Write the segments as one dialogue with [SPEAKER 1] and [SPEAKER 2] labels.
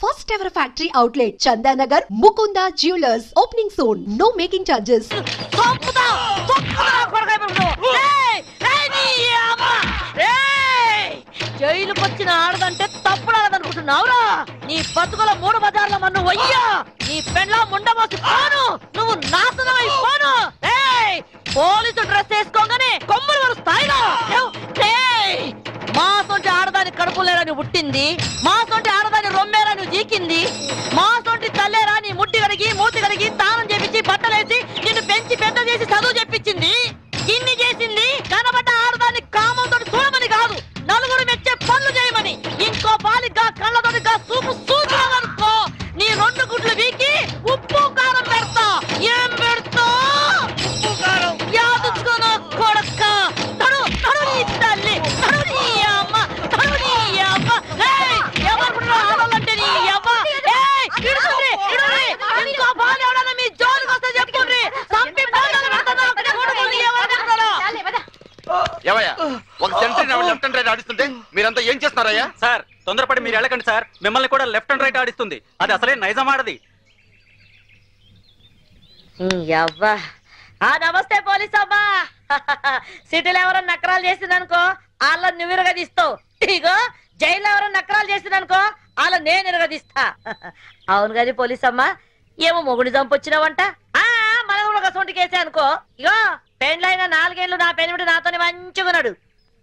[SPEAKER 1] First ever factory outlet, Chandanagar, Mukunda Jewelers. Opening soon. No making charges.
[SPEAKER 2] జైలుకి వచ్చిన ఆడదంటే తప్పుడు ఆడదనుకుంటున్నావురా? నీ బతుకుల 3 బజార్ల మన్ను వయ్యా, నీ పెళ్ళ ముండమోసి పోను, నువ్వు నాశనం అయిపోను. పోలీసు డ్రెస్ వేసుకోగానే కొమ్ములు వారు స్థాయిలో మాసొంటి ఆడదాని కడుపు లేరని పుట్టింది, మాసొంటి ఆడదాని రొమ్మేరని జీకింది, మాసొంటి తల్లేరా నీ ముట్టి కడిగి మూతి కడిగి తానం చేపించి బట్టలేసి నిన్ను పెంచి పెద్ద చేసి చదువు చెప్పించింది. ఇన్ని చేసింది కనబడ్డ ఆడదాన్ని కామంతో చూడమని కాదు, నలుగురు మెచ్చే పనులు చేయమని. ఇంకో బాలిగా కళ్ళతోటిగా చూపు చూసుకో, నీ 2 గుడ్లు వీకి ఉప్పు కారం పెడతా. ఏం పెడతా? ఉప్పు కారం యాదుకోను కొడక్క. తడు తడు నీ తల్లి, తడు నీ అమ్మ, తడు నీ అమ్మ. ఎవరు ఆడాలంటే నీ అమ్మ. ఇంకో బాలి ఎవడన్నా మీ జోలికి వస్తే చెప్పుకుండ్రి. సంపి బాధలు పెడతాను.
[SPEAKER 3] ఒక సెంట్రీ లెఫ్ట్ అండ్ రైట్ ఆడిస్తుంటే మీరంతా ఏం చేస్తున్నారయ్యా?
[SPEAKER 4] సార్ తొందరపడి మీరు వెళ్ళకండి సార్, మిమ్మల్ని కూడా లెఫ్ట్ అండ్ రైట్ ఆడిస్తుంది. అది అసలే నైజం ఆడది.
[SPEAKER 2] నమస్తే పోలీస్ అమ్మా. సిటీలో ఎవరైనా నకరాలు చేసిందనుకో వాళ్ళని నువ్వు ఇరగదీస్తావు. ఇగో జైల్లో ఎవరైనా నకరాలు చేసిందనుకో వాళ్ళ నేను ఇరగదీస్తా. అవును కానీ పోలీస్ అమ్మా, ఏమో మొగుడి చంపొచ్చినావంట. మన కూడా ఒక సొంటి కేసే అనుకో. ఇగో పెండ్లైన 4 ఏళ్ళు నా పెనిమిటి నాతోనే మంచిగున్నాడు.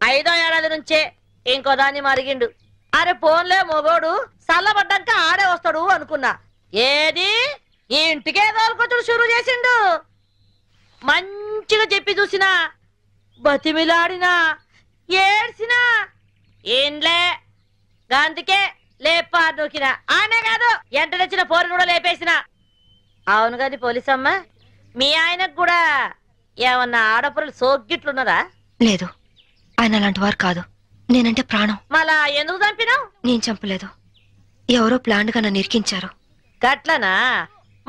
[SPEAKER 2] 5వ ఏడాది నుంచే ఇంకో దాన్ని మరిగిండు. అరే పోన్లే మొగోడు చల్లబడ్డాక ఆడే వస్తాడు అనుకున్నా. ఏది ఈ ఇంటికే తోలుకొచ్చుడు షురు చేసిండు. మంచిగా చెప్పి చూసినా, బతిమిలాడినా, ఏడ్చినా ఏంలే గాంతికే లేపా నూకినా. ఆనే కాదు ఎంట తెచ్చిన పోరిని కూడా లేపేసిన. అవును కాదు పోలీస్ అమ్మ, మీ ఆయనకు కూడా ఏమన్నా ఆడపురలు సోగ్గిట్లున్నదా?
[SPEAKER 5] లేదు, ఆయన అలాంటి వారు కాదు. నేనంటే ప్రాణం.
[SPEAKER 2] మళ్ళా ఎందుకు చంపినావు?
[SPEAKER 5] నేను చంపలేదు, ఎవరో ప్లాన్ గా నన్ను ఇరికించారు.
[SPEAKER 2] గట్లనా?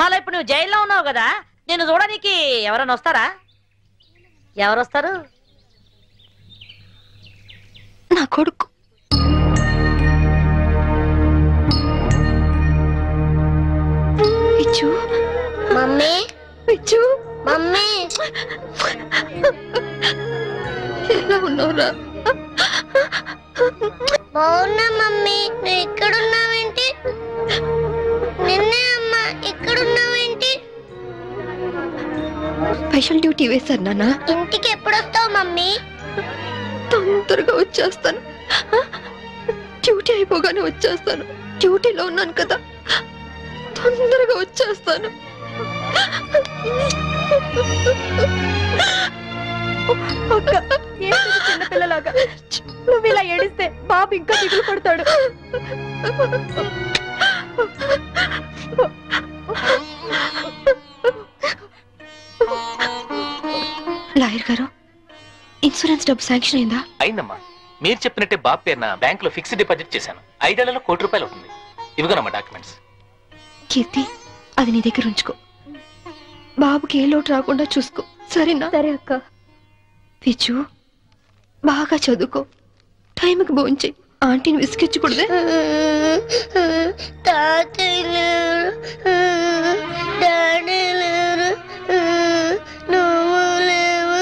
[SPEAKER 2] మళ్ళా ఇప్పుడు నువ్వు జైల్లో ఉన్నావు కదా, నేను చూడడానికి ఎవరైనా వస్తారా? ఎవరు వస్తారు?
[SPEAKER 5] నా కొడుకు. పిచ్చు
[SPEAKER 6] మమ్మీ,
[SPEAKER 5] పిచ్చు
[SPEAKER 6] మమ్మీ
[SPEAKER 5] ఎలా ఉన్నావురా?
[SPEAKER 6] బాగున్నా మమ్మీ. నువ్వు ఇక్కడున్నావేంటి? నిన్నే అమ్మా, ఇక్కడున్నావేంటి?
[SPEAKER 5] స్పెషల్ డ్యూటీ వేశారు నాన్న.
[SPEAKER 6] ఇంటికి ఎప్పుడొస్తావు మమ్మీ?
[SPEAKER 5] తొందరగా వచ్చేస్తాను. డ్యూటీ అయిపోగానే వచ్చేస్తాను. డ్యూటీలో ఉన్నాను కదా, తొందరగా వచ్చేస్తాను.
[SPEAKER 2] చిన్నపిల్లలాగా నువ్వు ఇలా ఏడిస్తే బాబు ఇంకా దిగులు పడతాడు.
[SPEAKER 5] లాయర్ గారు, ఇన్సూరెన్స్ డబ్బు శాంక్షన్ అయిందా?
[SPEAKER 7] అయిందమ్మా. మీరు చెప్పినట్టే బాబు పేరున బ్యాంక్ లో ఫిక్స్డ్ డిపాజిట్ చేశాను. 5 ఏళ్లలో ₹1 కోటి అవుతుంది. ఇవిగోనమ్మా డాక్యుమెంట్స్.
[SPEAKER 5] కీర్తి, అది నీ దగ్గర ఉంచుకో. బాబుకి ఏ లోటు రాకుండా చూసుకో, సరేనా?
[SPEAKER 6] సరే అక్క.
[SPEAKER 5] పిచ్చు, బాగా చదువుకో, టైంకి భోంచేయి. ఆంటీని విసిగించకూడదే.
[SPEAKER 6] తాతయ్య లేరు, డాడీ లేరు, నువ్వు లేవు.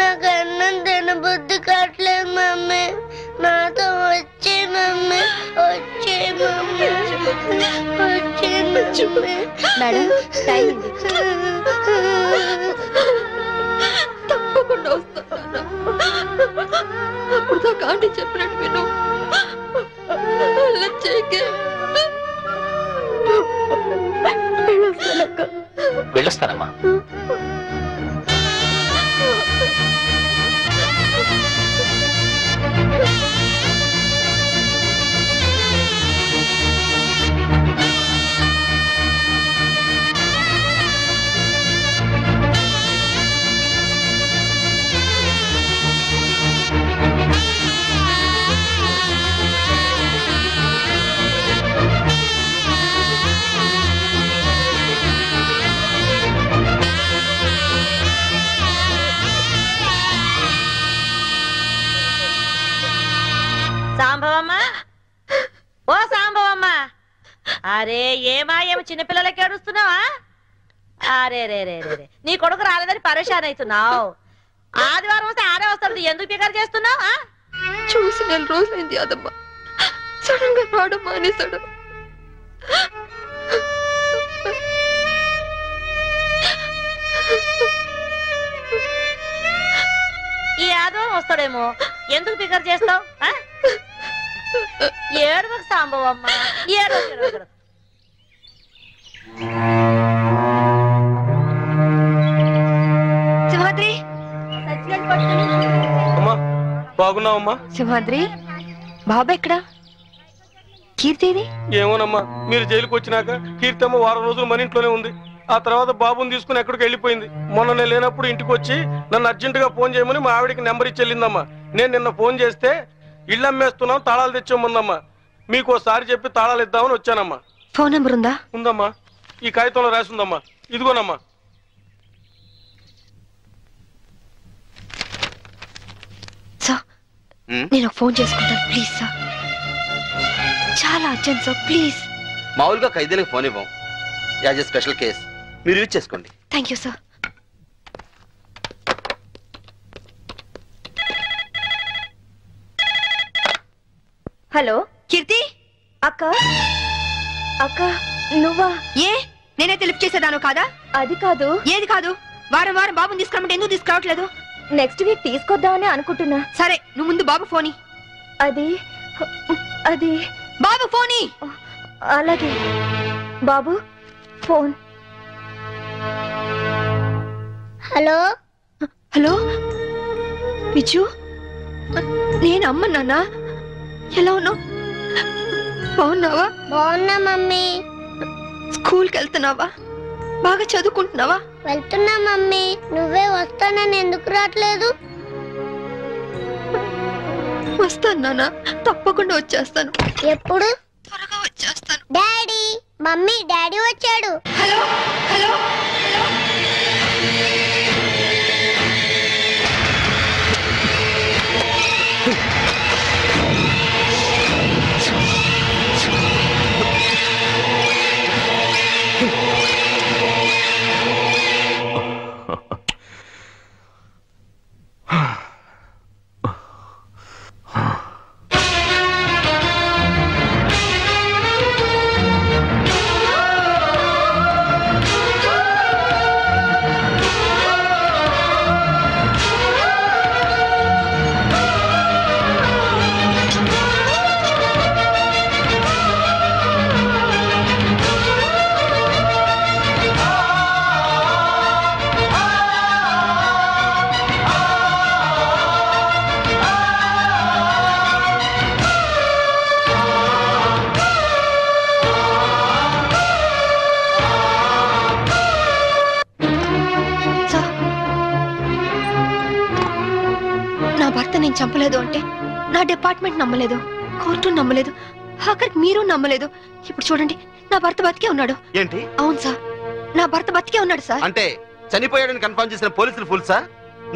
[SPEAKER 6] నాకు అన్నం తినబుద్ధి కావట్లేదు మమ్మీ. నాతో వచ్చే మమ్మీ, వచ్చే మమ్మీ, వచ్చే మమ్మీ.
[SPEAKER 5] మేడం, టైం తప్పకుండా వస్తాను. అప్పుడు దాకా ఆంటీ చెప్పినట్టు విను. అలా చేయకే.
[SPEAKER 7] వెళ్ళొస్తానమ్మా.
[SPEAKER 2] అరే ఏమా ఏమో చిన్నపిల్లలకి ఏడుస్తున్నావా? అరే రే రే రే నీ కొడుకు రాలేదని పరేషాన్ అవుతున్నావు. ఆదివారం వస్తే ఆడే వస్తాడు, ఎందుకు పికర్ చేస్తున్నావు?
[SPEAKER 5] చూసి 4 రోజులైంది అదమ్మా, సడన్ గా రావడం మానేశాడు.
[SPEAKER 2] ఈ ఆదివారం వస్తాడేమో, ఎందుకు పికర్ చేస్తావు? ఏడువకు సాంబవమ్మ, ఏడు.
[SPEAKER 5] సింహాద్రి,
[SPEAKER 8] బాగున్నావమ్మా?
[SPEAKER 5] సింహాద్రి, బాబా ఎక్కడా? కీర్తిది
[SPEAKER 8] ఏమోనమ్మా, మీరు జైలుకి వచ్చినాక కీర్తమ్మ వారం రోజులు మన ఇంట్లోనే ఉంది. ఆ తర్వాత బాబుని తీసుకుని ఎక్కడికి వెళ్ళిపోయింది. మొన్న నేను లేనప్పుడు ఇంటికి వచ్చి నన్ను అర్జెంట్ గా ఫోన్ చేయమని మా ఆవిడికి నెంబర్ ఇచ్చి వెళ్ళిందమ్మా. నేను నిన్న ఫోన్ చేస్తే ఇల్లు అమ్మేస్తున్నాం, తాళాలు తెచ్చేముందమ్మా. మీకు ఒకసారి చెప్పి తాళాలు ఇద్దామని వచ్చానమ్మా.
[SPEAKER 5] ఫోన్ నెంబర్ ఉందా?
[SPEAKER 8] ఉందమ్మా, ఈ కాగితంలో రాసి ఉందమ్మా, ఇదిగోనమ్మా.
[SPEAKER 5] సార్, నేను ఫోన్ చేసుకుంటాను ప్లీజ్ సార్, చాలా అర్జెంట్ సార్ ప్లీజ్.
[SPEAKER 3] మామూలుగా ఖైదీలకు ఫోన్ ఇవ్వం, యాజ్ ఎ స్పెషల్ కేస్ మీరు యూజ్ చేసుకోండి.
[SPEAKER 5] Thank you sir. హలో కీర్తి అక్క. అక్క నువ్వా? ఏ నేనైతే లిఫ్ట్ చేసేదాను కాదా? అది కాదు. ఏది కాదు? వారం వారం బాబుని తీసుకురమ్మంటే ఎందుకు తీసుకురావట్లేదు? నెక్స్ట్ వీక్ తీసుకొద్దామని అనుకుంటున్నా. సరే నువ్వు ముందు బాబు ఫోని. అది అది బాబు ఫోని. అలాగే బాబు ఫోన్.
[SPEAKER 6] హలో
[SPEAKER 5] హలో విజు, నేను అమ్మ. నాన్న ఎలా ఉన్నావు? బాగున్నావా?
[SPEAKER 6] బాగున్నా మమ్మీ.
[SPEAKER 5] స్కూల్కి వెళ్తున్నావా? బాగా చదువుకుంటున్నావా?
[SPEAKER 6] వెళ్తున్నా మమ్మీ. నువ్వే వస్తానని ఎందుకు రావట్లేదు?
[SPEAKER 5] వస్తాను నాన్న, తప్పకుండా వచ్చేస్తాను.
[SPEAKER 6] ఎప్పుడు?
[SPEAKER 5] త్వరగా వచ్చేస్తాను.
[SPEAKER 6] డాడీ, మమ్మీ, డాడీ వచ్చాడు.
[SPEAKER 5] హలో హలో నేను చంపలేదు అంటే నా డిపార్ట్మెంట్ నమ్మలేదు, కోర్టు నమ్మలేదు, అక్కడికి మీరు నమ్మలేదు. ఇప్పుడు చూడండి, నా భర్త బతికే ఉన్నాడు.
[SPEAKER 3] ఏంటి?
[SPEAKER 5] అవును సార్, నా భర్త బతికే ఉన్నాడు సార్.
[SPEAKER 3] అంటే చనిపోయాడని కన్ఫర్మ్ చేసిన పోలీసులు ఫుల్ సార్?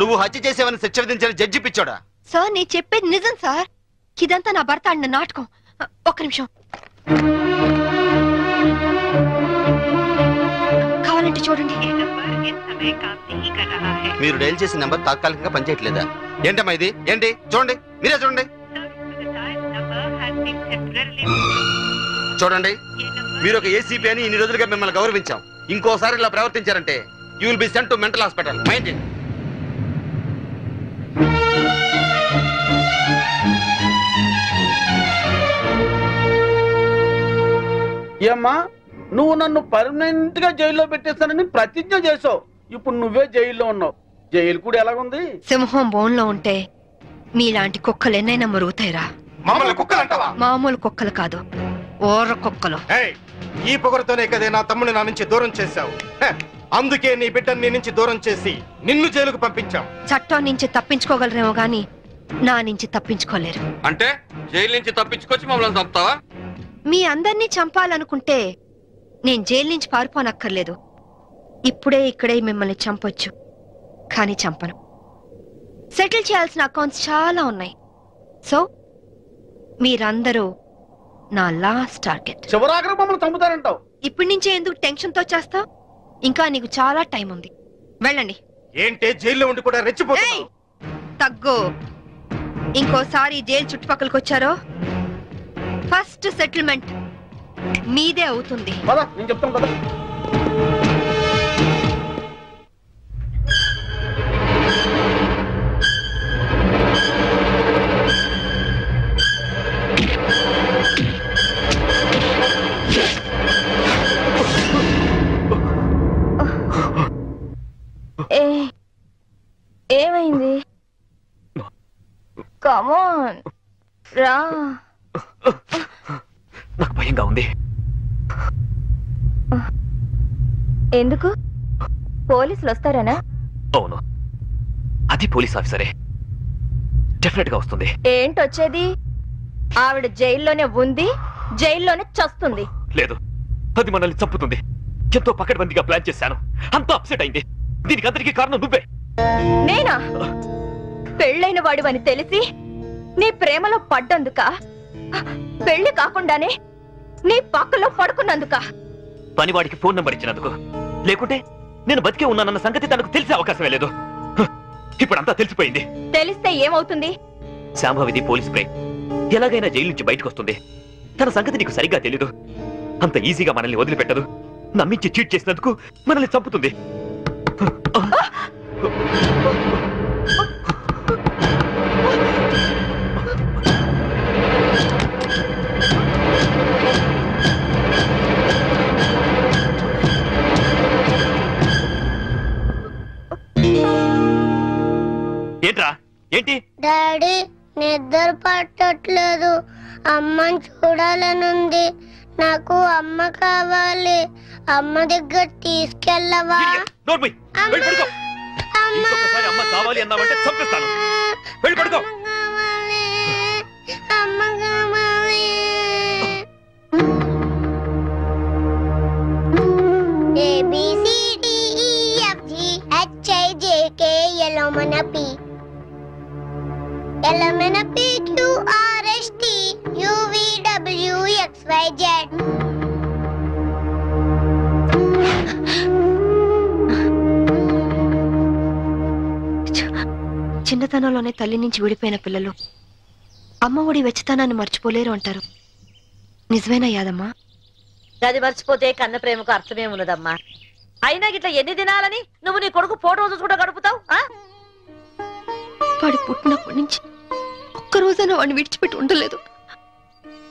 [SPEAKER 3] నువ్వు హత్య చేసేవని శిక్ష విధించిన జడ్జి పిచ్చోడా?
[SPEAKER 5] సార్ నేను చెప్పేది నిజం సార్, ఇదంతా నా భర్త ఆడిన నాటకం. ఒక్క నిమిషం, కావాలంటే చూడండి.
[SPEAKER 3] మీరు డైల్ చేసిన నెంబర్ తాత్కాలికంగా పనిచేయట్లేదా? ఏంటమ్మా ఇది? ఏంటి? చూడండి, మీరే చూడండి. చూడండి, మీరు ఒక ఏసీపీ అని ఇన్ని రోజులుగా మిమ్మల్ని గౌరవించాం. ఇంకోసారి ఇలా ప్రవర్తించారంటే you will be sent to mental hospital. Mind it.
[SPEAKER 9] ఏమ్మా, నువ్వు నన్ను పర్మనెంట్ గా జైల్లో పెట్టేస్తానని ప్రతిజ్ఞ చేసావు. ఇప్పుడు నువ్వే జైల్లో ఉన్నావు. జైలు కూడా ఎలాగుంది?
[SPEAKER 5] సింహం బోన్లో ఉంటే మీలాంటి కుక్కలు ఎన్నైనా మురుగుతాయిరా. మామూలు కుక్కలు కాదు, ఓర్ర కుక్కలు.
[SPEAKER 10] ఈ పొగరుతోనే కదే నా తమ్ముని నా నుంచి దూరం చేశావు. అందుకే నీ బిడ్డని నీ నుంచి దూరం చేసి నిన్ను జైలుకు పంపించాం.
[SPEAKER 5] చట్టం నుంచి తప్పించుకోగలరేమో గాని నా నుంచి తప్పించుకోలేరు.
[SPEAKER 3] అంటే జైలు నుంచి తప్పించుకొచ్చి మమ్మల్ని చంపుతావా?
[SPEAKER 5] మీ అందరినీ చంపాలనుకుంటే నేను జైలు నుంచి పారిపోనక్కర్లేదు. ఇప్పుడే ఇక్కడే మిమ్మల్ని చంపొచ్చు, కానీ చంపను. సెటిల్ చేయాల్సిన అకౌంట్స్ చాలా ఉన్నాయి. సో మీరందరూ నా లాస్ట్ టార్గెట్.
[SPEAKER 9] చివరాఖరి మమ్మల్ని చంపుతారంటావు.
[SPEAKER 5] ఇప్పటి నుంచే ఎందుకు టెన్షన్ తో చేస్తావు? ఇంకా నీకు చాలా టైం ఉంది. వెళ్ళండి.
[SPEAKER 10] ఏంటే జైల్లో ఉండి కూడా రెచ్చిపోతున్నావు?
[SPEAKER 5] తగ్గు. ఇంకోసారి జైలు చుట్టుపక్కలకి వచ్చారో ఫస్ట్ సెటిల్మెంట్ మీదే అవుతుంది.
[SPEAKER 9] నేను చెప్తాను కదా.
[SPEAKER 5] ఏమైంది? కమాన్ రా.
[SPEAKER 7] నాకు భయంగా ఉంది.
[SPEAKER 5] ఎందుకు? పోలీసులు వస్తారనా?
[SPEAKER 7] అవును, అది పోలీస్ ఆఫీసరే. డెఫినెట్ గా వస్తుంది.
[SPEAKER 5] ఏంటొచ్చేది? ఆవిడ జైల్లోనే ఉంది, జైల్లోనే చస్తుంది.
[SPEAKER 7] లేదు, అది మనల్ని చంపుతుంది. ఎంతో పకడ్బందీగా ప్లాన్ చేశాను. అంతా అప్సెట్ అయింది. దీనికి అందరికీ కారణం నువ్వే.
[SPEAKER 5] నేనా? పెళ్ళైన వాడివని తెలిసి నీ ప్రేమలో పడ్డందుక? పెళ్లి కాకుండానే నీ పక్కలో పడుకున్నందుక?
[SPEAKER 7] పనివాడికి ఫోన్ నంబర్ ఇచ్చినందుకు. లేకుంటే నేను బతికే ఉన్నానన్న సంగతి తనకు తెలిసే అవకాశమే లేదు. ఇప్పుడంతా తెలిసిపోయింది.
[SPEAKER 5] తెలిస్తే ఏమవుతుంది?
[SPEAKER 7] శాంభవిది పోలీస్ బ్రేక్. ఎలాగైనా జైలు నుంచి బయటకు వస్తుంది. తన సంగతి నీకు సరిగ్గా తెలీదు. అంత ఈజీగా మనల్ని వదిలిపెట్టదు. నమ్మించి చీట్ చేసినందుకు మనల్ని చంపుతుంది. ఏంట్రా? ఏంటి?
[SPEAKER 6] డాడీ నిద్ర పట్టట్లేదు. అమ్మని చూడాలనుంది. నాకు అమ్మ కావాలి. అమ్మ దగ్గర తీసుకెళ్ళవా?
[SPEAKER 7] ఇంకొకసారి అమ్మ కావాలి అన్నావంటే చంపేస్తాను. వెళ్ళి పడుకో.
[SPEAKER 6] అమ్మ కావాలి. ABCDEFG HIJK LMNP QRST UVWXYZ.
[SPEAKER 5] చిన్నతనంలోనే తల్లి నుంచి విడిపోయిన పిల్లలు అమ్మ ఒడి వెచ్చతనాన్ని మర్చిపోలేరు అంటారు. నిజమేనా యాదమ్మా?
[SPEAKER 2] అది మర్చిపోతే కన్న ప్రేమకు అర్థమే ఉన్నదమ్మా. అయినా గిట్లా ఎన్ని దినాలని నువ్వు నీ కొడుకు ఫోటో చూసుకుంటూ గడుపుతావు?
[SPEAKER 5] వాడు పుట్టినప్పటి నుంచి ఒక్కరోజైనా వాడిని విడిచిపెట్టి ఉండలేదు.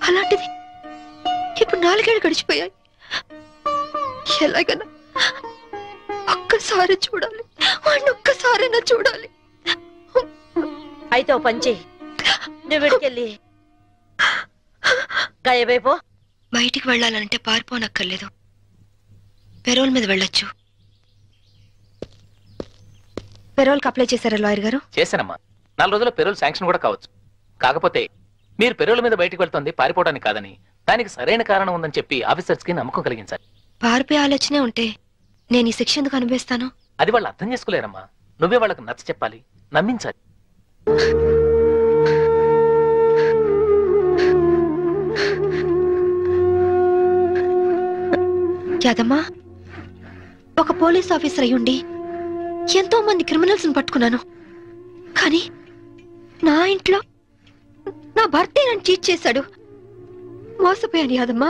[SPEAKER 5] అలాంటిది ఇప్పుడు 4 ఏళ్ళు గడిచిపోయాయి. ఎలాగైనా ఒక్కసారి చూడాలి, వాడిని ఒక్కసారైనా చూడాలి.
[SPEAKER 2] అయితే ఓ పంచి, నువ్వు విడికెళ్ళి గాయబైపో.
[SPEAKER 5] బయటికి వెళ్ళాలంటే పారిపోనక్కర్లేదు. పెరోల్ మీద వెళ్ళొచ్చు. పెరోల్కి అప్లై చేశారా లాయర్ గారు?
[SPEAKER 7] చేశానమ్మా. 4 రోజుల్లో పెరోల్ శాంక్షన్ కూడా కావచ్చు. కాకపోతే మీరు పెరోల్ మీద బయటకు వెళ్తుంది పారిపోవడానికి కాదని, దానికి సరైన కారణం ఉందని చెప్పి ఆఫీసర్స్ కి నమ్మకం కలిగించాలి.
[SPEAKER 5] పారిపోయే ఆలోచనే ఉంటే నేను ఈ శిక్ష ఎందుకు అనుభవిస్తాను?
[SPEAKER 7] అది వాళ్ళు అర్థం చేసుకోలేరమ్మా. నువ్వే వాళ్ళకి నచ్చ చెప్పాలి, నమ్మించాలి.
[SPEAKER 5] యాదమ్మా, ఒక పోలీస్ ఆఫీసర్ అయ్యుండి ఎంతో మంది క్రిమినల్స్ ని పట్టుకున్నాను. కానీ నా ఇంట్లో నా భర్తే నన్ను చీట్ చేశాడు. మోసపోయాను యాదమ్మా,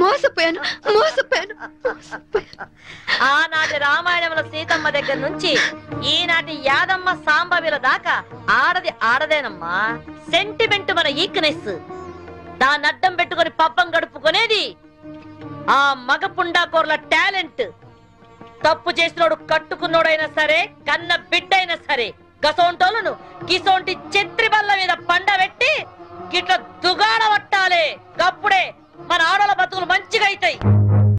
[SPEAKER 5] మోసపోయాను.
[SPEAKER 2] ఆనాటి రామాయణంలో సీతమ్మ దగ్గర నుంచి ఈనాటి యాదమ్మ సాంబవిల దాకా ఆడది ఆడదేనమ్మా. సెంటిమెంట్ మన ఈక్నెస్. దాన్ని అడ్డం పెట్టుకుని పబ్బం గడుపుకునేది ఆ మగ పుండాకోర్ల టాలెంట్. తప్పు చేసినోడు కట్టుకున్నోడైనా సరే, కన్న బిడ్డైనా సరే, గసోంటోలను గిసోంటి చెత్రి బల్ల మీద పండబెట్టి గిట్ల దుగాడ పట్టాలే. అప్పుడే మన ఆడల బతుకులు మంచిగా అవుతాయి.